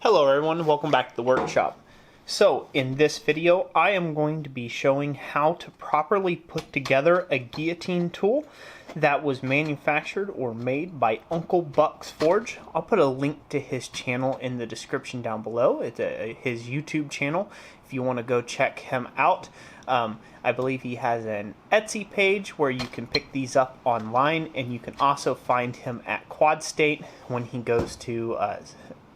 Hello everyone, welcome back to the workshop. So in this video I am going to be showing how to properly put together a guillotine tool that was manufactured or made by Uncle Buck's Forge. I'll put a link to his channel in the description down below. It's his YouTube channel if you want to go check him out. I believe he has an Etsy page where you can pick these up online, and you can also find him at Quad State when he goes to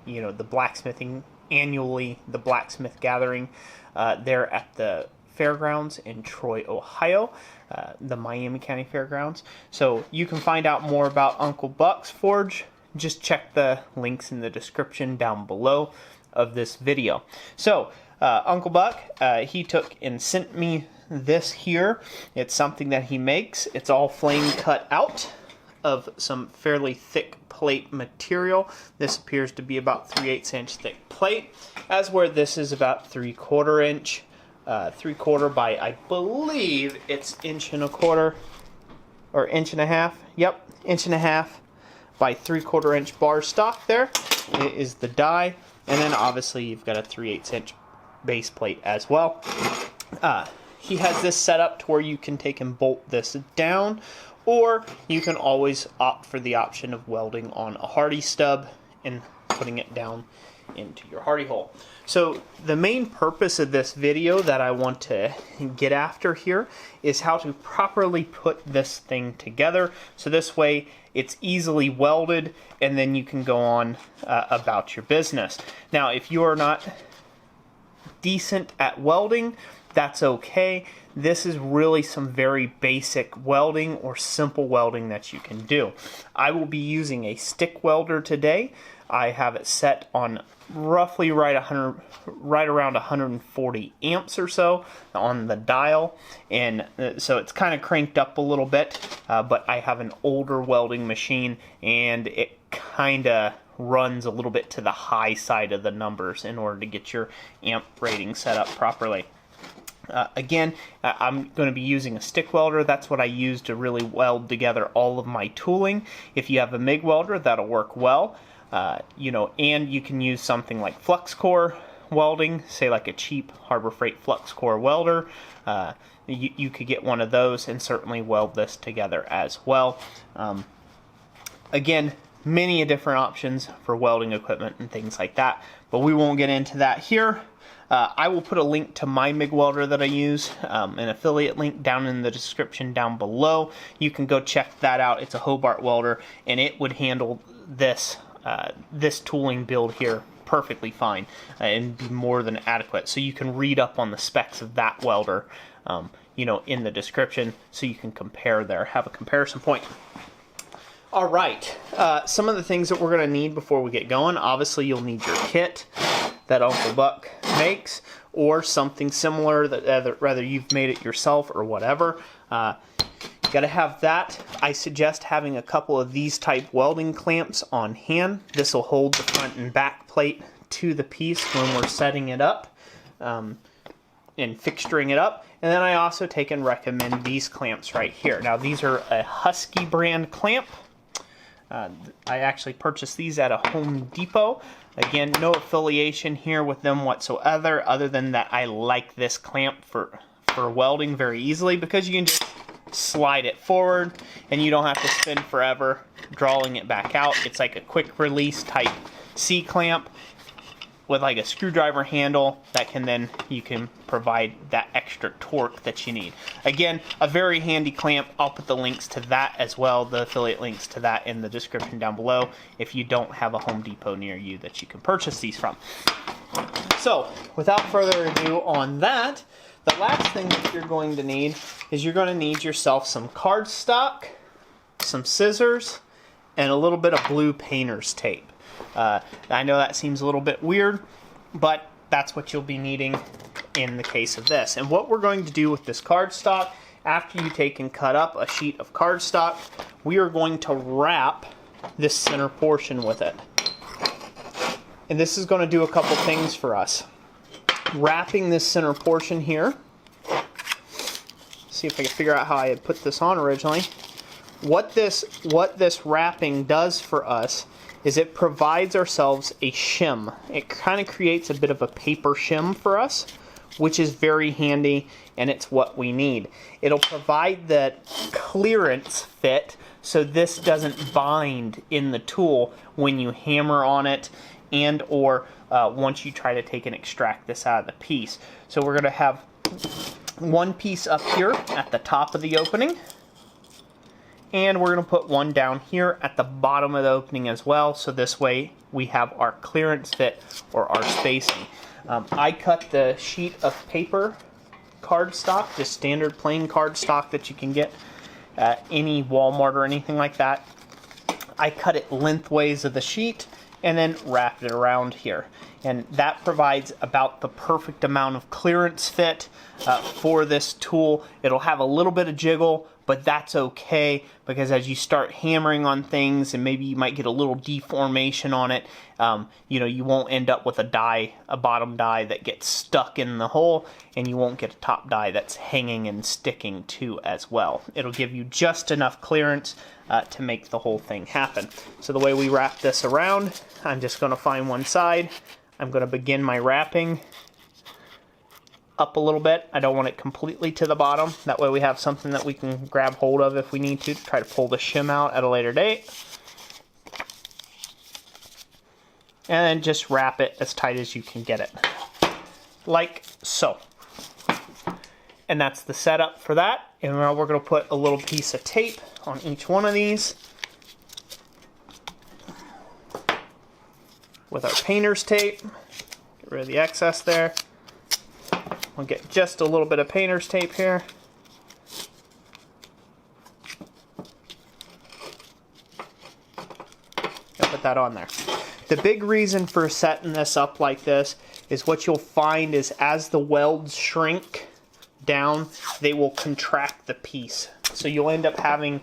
the blacksmithing annually, the Blacksmith gathering there at the fairgrounds in Troy, Ohio, the Miami County Fairgrounds. So you can find out more about Uncle Buck's Forge. Just check the links in the description down below of this video. So Uncle Buck, he took and sent me this here. It's something that he makes. It's all flame cut out of some fairly thick plate material. This appears to be about 3/8 inch thick plate, as where this is about 3/4 inch, 3/4 by, I believe it's 1.25 or 1.5 inch. Yep, 1.5 inch by 3/4 inch bar stock. There it is the die, and then obviously you've got a 3/8 inch base plate as well. He has this set up to where you can take and bolt this down, or you can always opt for the option of welding on a hardy stub and putting it down into your hardy hole. So the main purpose of this video that I want to get after here is how to properly put this thing together. So this way it's easily welded, and then you can go on about your business. Now, if you are not decent at welding, that's okay. This is really some very basic welding or simple welding that you can do. I will be using a stick welder today. I have it set on roughly right around 140 amps or so on the dial, and so it's kind of cranked up a little bit, but I have an older welding machine, and it kind of runs a little bit to the high side of the numbers in order to get your amp rating set up properly. Again, I'm going to be using a stick welder. That's what I use to really weld together all of my tooling. If you have a MIG welder, that'll work well. And you can use something like flux core welding, say like a cheap Harbor Freight flux core welder. You could get one of those and certainly weld this together as well. Again, many different options for welding equipment and things like that, but we won't get into that here. I will put a link to my MIG welder that I use, an affiliate link down in the description down below. You can go check that out. It's a Hobart welder, and it would handle this this tooling build here perfectly fine and be more than adequate. So you can read up on the specs of that welder, in the description, so you can compare there, have a comparison point. All right, some of the things that we're going to need before we get going. Obviously, you'll need your kit that Uncle Buck makes, or something similar that whether you've made it yourself or whatever. Got to have that. I suggest having a couple of these type welding clamps on hand. This will hold the front and back plate to the piece when we're setting it up and fixturing it up. And then I also take and recommend these clamps right here. Now, these are a Husky brand clamp. I actually purchased these at a Home Depot. Again, no affiliation here with them whatsoever, other than that I like this clamp for welding very easily, because you can just slide it forward and you don't have to spend forever drawing it back out. It's like a quick release type C-clamp with like a screwdriver handle that can then, you can provide that extra torque that you need. Again, a very handy clamp. I'll put the links to that as well, the affiliate links to that in the description down below if you don't have a Home Depot near you that you can purchase these from. So, without further ado on that, the last thing that you're going to need is you're going to need yourself some cardstock, some scissors, and a little bit of blue painter's tape. I know that seems a little bit weird, but that's what you'll be needing in the case of this. And what we're going to do with this cardstock, after you take and cut up a sheet of cardstock, we are going to wrap this center portion with it. And this is going to do a couple things for us. Wrapping this center portion here, see if I can figure out how I had put this on originally. What this wrapping does for us is it provides ourselves a shim. It kind of creates a bit of a paper shim for us, which is very handy, and it's what we need. It'll provide that clearance fit so this doesn't bind in the tool when you hammer on it and or once you try to take and extract this out of the piece. So we're going to have one piece up here at the top of the opening, and we're going to put one down here at the bottom of the opening as well, so this way we have our clearance fit or our spacing. I cut the sheet of paper cardstock, the standard plain cardstock that you can get at any Walmart or anything like that. I cut it lengthways of the sheet and then wrapped it around here. And that provides about the perfect amount of clearance fit for this tool. It'll have a little bit of jiggle, but that's okay, because as you start hammering on things and maybe you might get a little deformation on it, you know, you won't end up with a bottom die that gets stuck in the hole, and you won't get a top die that's hanging and sticking too as well. It'll give you just enough clearance to make the whole thing happen. So the way we wrap this around, I'm just going to find one side. I'm going to begin my wrapping up a little bit. I don't want it completely to the bottom. That way we have something that we can grab hold of if we need to try to pull the shim out at a later date. And then just wrap it as tight as you can get it. Like so. And that's the setup for that. And now we're going to put a little piece of tape on each one of these with our painter's tape. Get rid of the excess there. We'll get just a little bit of painter's tape here. And put that on there. The big reason for setting this up like this is what you'll find is as the welds shrink down, they will contract the piece. So you'll end up having,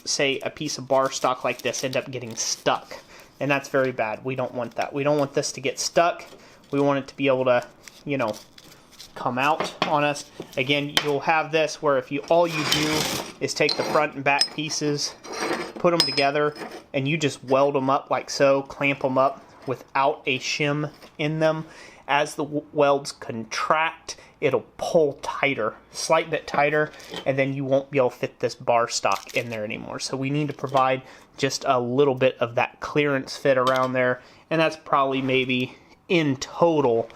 say, a piece of bar stock like this end up getting stuck. And that's very bad. We don't want that. We don't want this to get stuck. We want it to be able to, you know, come out on us. Again, you'll have this where if all you do is take the front and back pieces, put them together, and you just weld them up like so, clamp them up without a shim in them. As the welds contract, it'll pull tighter, slight bit tighter, and then you won't be able to fit this bar stock in there anymore. So we need to provide just a little bit of that clearance fit around there, and that's probably maybe in total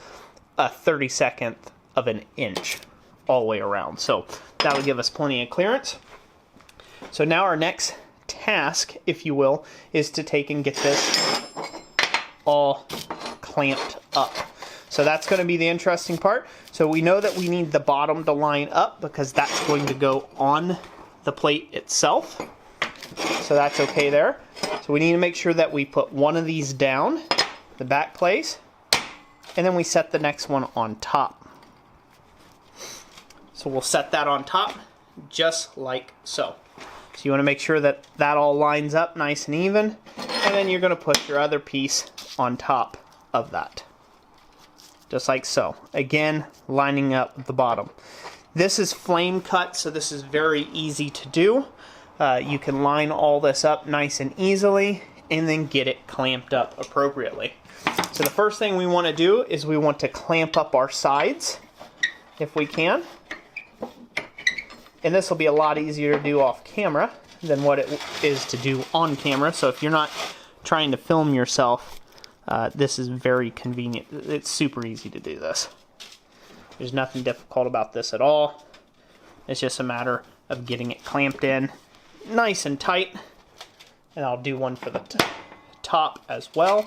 a 32nd of an inch all the way around. So that'll give us plenty of clearance. So now our next task, if you will, is to take and get this all clamped up. So that's going to be the interesting part. So we know that we need the bottom to line up because that's going to go on the plate itself. So that's okay there. So we need to make sure that we put one of these down, the back place, and then we set the next one on top. So we'll set that on top just like so. So you want to make sure that that all lines up nice and even, and then you're going to put your other piece on top of that. Just like so. Again, lining up the bottom. This is flame cut, so this is very easy to do. You can line all this up nice and easily, and then get it clamped up appropriately. So the first thing we want to do is we want to clamp up our sides, if we can. And this will be a lot easier to do off camera than what it is to do on camera. So if you're not trying to film yourself, this is very convenient. It's super easy to do this. There's nothing difficult about this at all. It's just a matter of getting it clamped in nice and tight. And I'll do one for the top as well.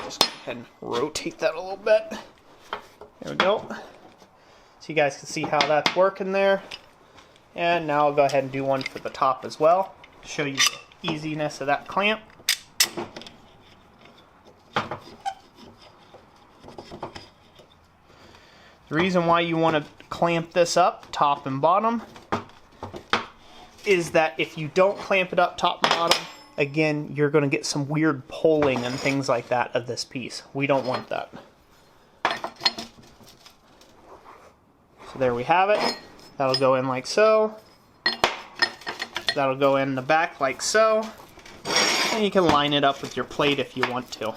Just go ahead and rotate that a little bit. There we go. So you guys can see how that's working there. And now I'll go ahead and do one for the top as well. Show you the easiness of that clamp. The reason why you want to clamp this up, top and bottom, is that if you don't clamp it up top and bottom, again, you're going to get some weird pulling and things like that of this piece. We don't want that. So there we have it. That'll go in like so. That'll go in the back like so. And you can line it up with your plate if you want to.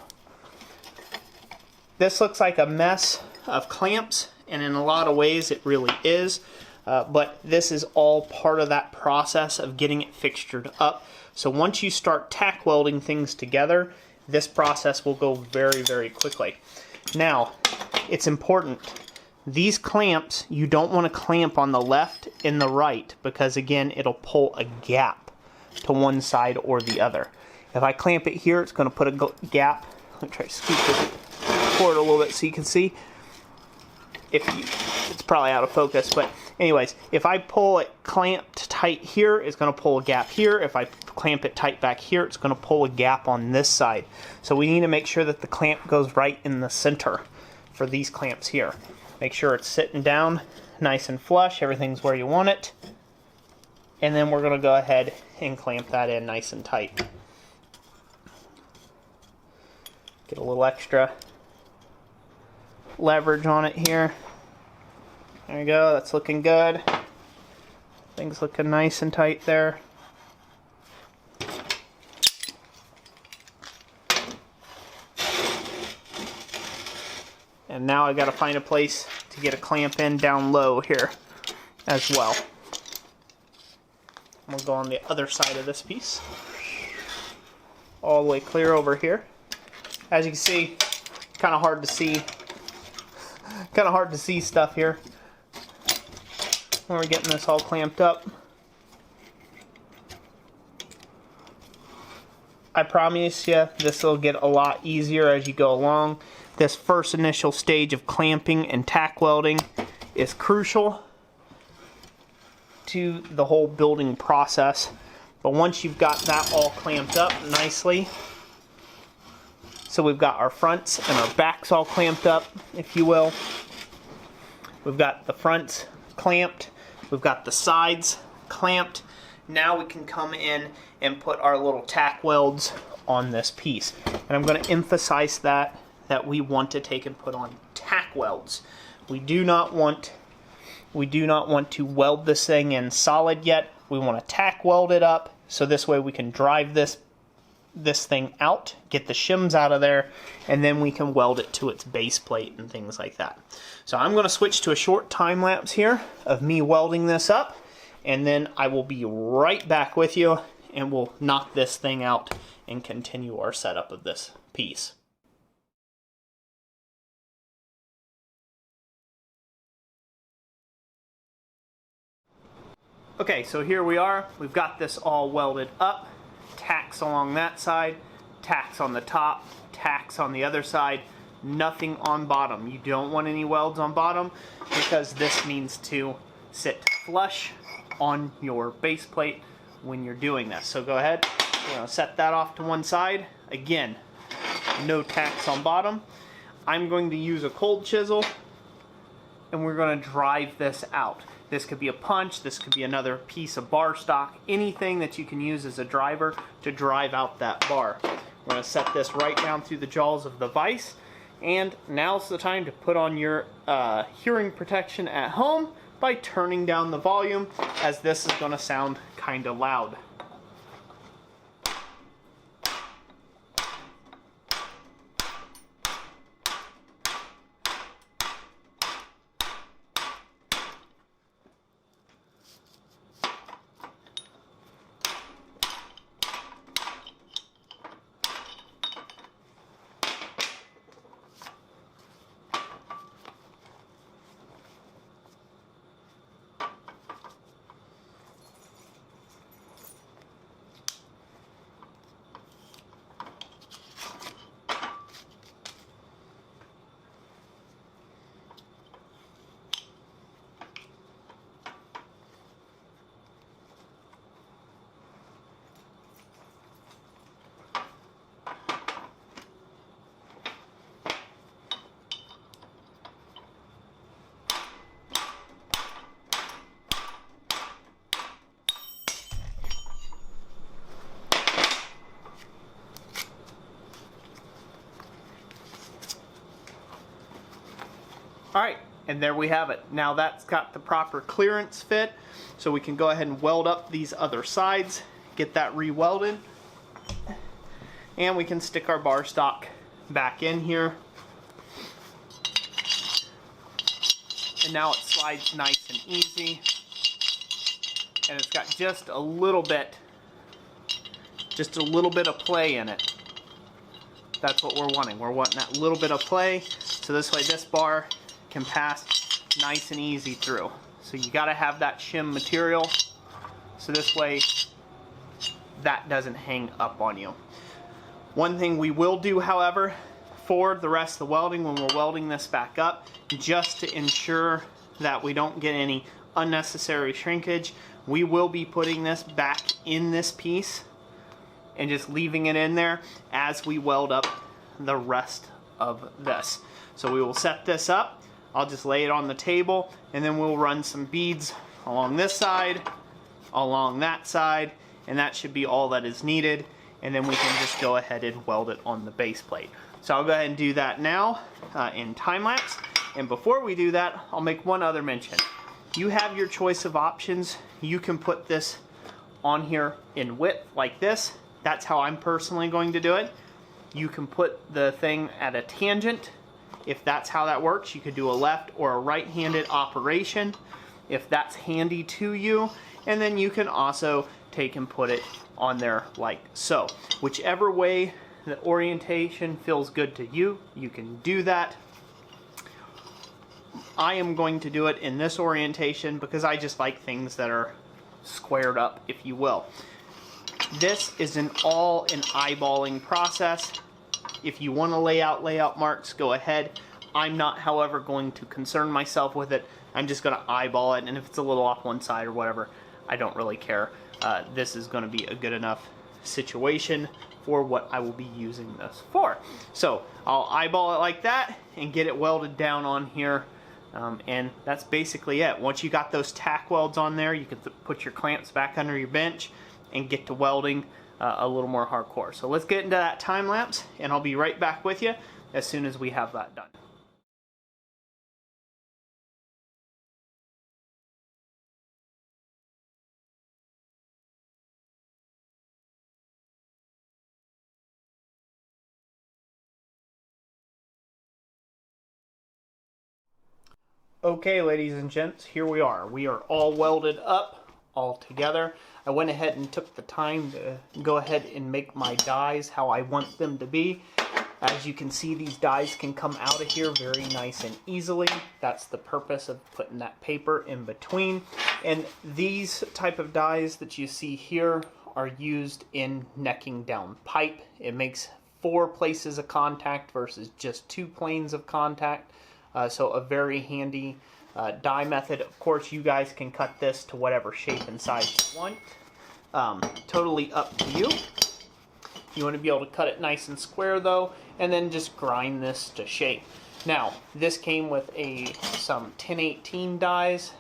This looks like a mess of clamps, and in a lot of ways it really is. But this is all part of that process of getting it fixtured up. So once you start tack welding things together, this process will go very, very quickly. Now, it's important. These clamps, you don't want to clamp on the left and the right because, again, it'll pull a gap to one side or the other. If I clamp it here, it's going to put a gap. Let me try to scoop this forward a little bit so you can see. It's probably out of focus, but anyways, if I pull it clamped tight here, it's going to pull a gap here. If I clamp it tight back here, it's going to pull a gap on this side. So we need to make sure that the clamp goes right in the center for these clamps here. Make sure it's sitting down nice and flush, everything's where you want it. And then we're going to go ahead and clamp that in nice and tight. Get a little extra leverage on it here. There you go, that's looking good. Things looking nice and tight there. And now I gotta find a place to get a clamp in down low here as well. We'll go on the other side of this piece. All the way clear over here. As you can see, kind of hard to see. Kind of hard to see stuff here when we're getting this all clamped up. I promise you, this will get a lot easier as you go along. This first initial stage of clamping and tack welding is crucial to the whole building process. But once you've got that all clamped up nicely, so we've got our fronts and our backs all clamped up, if you will. We've got the fronts clamped. We've got the sides clamped. Now we can come in and put our little tack welds on this piece. And I'm going to emphasize that we want to take and put on tack welds. We do not want to weld this thing in solid yet. We want to tack weld it up so this way we can drive this thing out, get the shims out of there, and then we can weld it to its base plate and things like that. So I'm going to switch to a short time lapse here of me welding this up, and then I will be right back with you and we'll knock this thing out and continue our setup of this piece. Okay, so here we are. We've got this all welded up. Tacks along that side, tacks on the top, tacks on the other side, nothing on bottom. You don't want any welds on bottom because this needs to sit flush on your base plate when you're doing this. So go ahead, we're going to set that off to one side. Again, no tacks on bottom. I'm going to use a cold chisel and we're going to drive this out. This could be a punch, this could be another piece of bar stock, anything that you can use as a driver to drive out that bar. We're going to set this right down through the jaws of the vise, and now's the time to put on your hearing protection at home by turning down the volume, as this is going to sound kind of loud. Alright, And there we have it. Now that's got the proper clearance fit, so we can go ahead and weld up these other sides, get that re-welded, and we can stick our bar stock back in here. And now it slides nice and easy. And it's got just a little bit of play in it. That's what we're wanting. We're wanting that little bit of play, so this way this bar can pass nice and easy through. So you gotta have that shim material, so this way that doesn't hang up on you. One thing we will do, however, for the rest of the welding, when we're welding this back up, just to ensure that we don't get any unnecessary shrinkage, we will be putting this back in this piece and just leaving it in there as we weld up the rest of this. So we will set this up. I'll just lay it on the table, and then we'll run some beads along this side, along that side, and that should be all that is needed. And then we can just go ahead and weld it on the base plate. So I'll go ahead and do that now in time lapse. And before we do that, I'll make one other mention. You have your choice of options. You can put this on here in width like this. That's how I'm personally going to do it. You can put the thing at a tangent. If that's how that works, you could do a left or a right-handed operation if that's handy to you. And then you can also take and put it on there like so. Whichever way the orientation feels good to you, you can do that. I am going to do it in this orientation because I just like things that are squared up, if you will. This is an eyeballing process. If you want to lay out layout marks, go ahead. I'm not, however, going to concern myself with it. I'm just going to eyeball it, and if it's a little off one side or whatever, I don't really care. This is going to be a good enough situation for what I will be using this for. So I'll eyeball it like that and get it welded down on here. And that's basically it. Once you got those tack welds on there, you can put your clamps back under your bench and get to welding a little more hardcore. So let's get into that time lapse, and I'll be right back with you as soon as we have that done. Okay, ladies and gents, here we are. We are all welded up, all together. I went ahead and took the time to go ahead and make my dies how I want them to be. As you can see, these dies can come out of here very nice and easily. That's the purpose of putting that paper in between. And these type of dies that you see here are used in necking down pipe. It makes 4 places of contact versus just 2 planes of contact. So a very handy die method. Of course, you guys can cut this to whatever shape and size you want. Totally up to you. You want to be able to cut it nice and square though, and then just grind this to shape. Now, this came with some 1018 dies.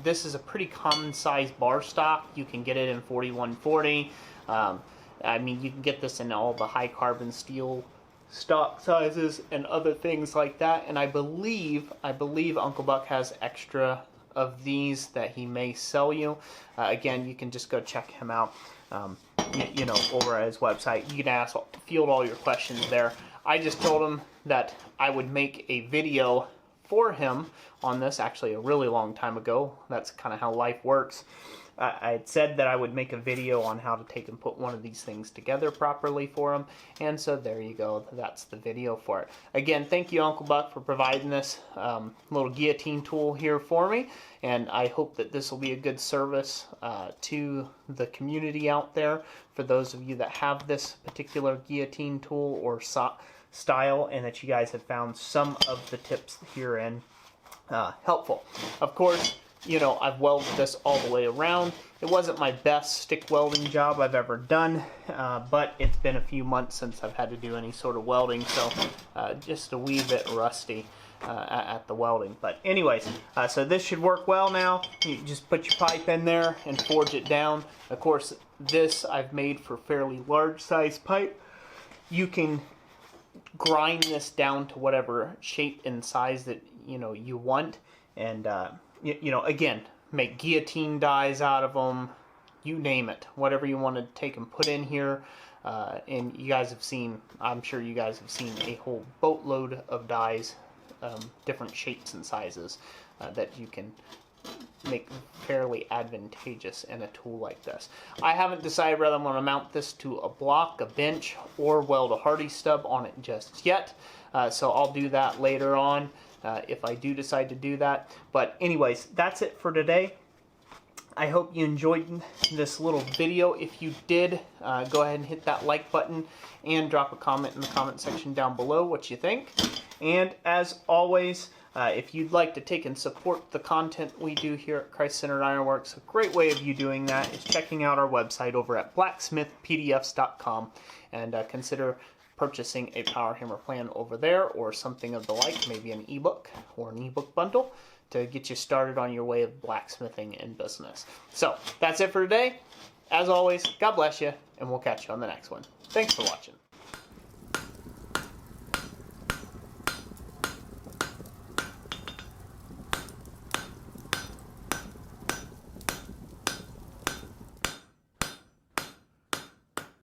This is a pretty common size bar stock. You can get it in 4140. I mean, you can get this in all the high carbon steel stock sizes and other things like that. And I believe Uncle Buck has extra of these that he may sell you. Again, you can just go check him out. You know, over at his website. You can field all your questions there. I just told him that I would make a video for him on this, actually a really long time ago. That's kind of how life works. I had said that I would make a video on how to take and put one of these things together properly for him, and so there you go. That's the video for it. Again, thank you, Uncle Buck, for providing this little guillotine tool here for me, and I hope that this will be a good service to the community out there for those of you that have this particular guillotine tool or style, and that you guys have found some of the tips herein helpful. Of course, you know, I've welded this all the way around. It wasn't my best stick welding job I've ever done, but it's been a few months since I've had to do any sort of welding, so just a wee bit rusty at the welding. But anyways, so this should work well now. You just put your pipe in there and forge it down. Of course, this I've made for fairly large size pipe. You can grind this down to whatever shape and size that you want, and again, make guillotine dies out of them. You name it, whatever you want to take and put in here. And you guys have seen, I'm sure you guys have seen a whole boatload of dies, different shapes and sizes that you can make fairly advantageous in a tool like this. I haven't decided whether I'm going to mount this to a block, a bench, or weld a Hardy stub on it just yet. So I'll do that later on if I do decide to do that. But anyways, that's it for today. I hope you enjoyed this little video. If you did, go ahead and hit that like button and drop a comment in the comment section down below what you think. And as always, if you'd like to take and support the content we do here at Christ-Centered Ironworks, a great way of you doing that is checking out our website over at blacksmithpdfs.com, and consider purchasing a power hammer plan over there, or something of the like, maybe an ebook or an ebook bundle, to get you started on your way of blacksmithing in business. So that's it for today. As always, God bless you, and we'll catch you on the next one. Thanks for watching.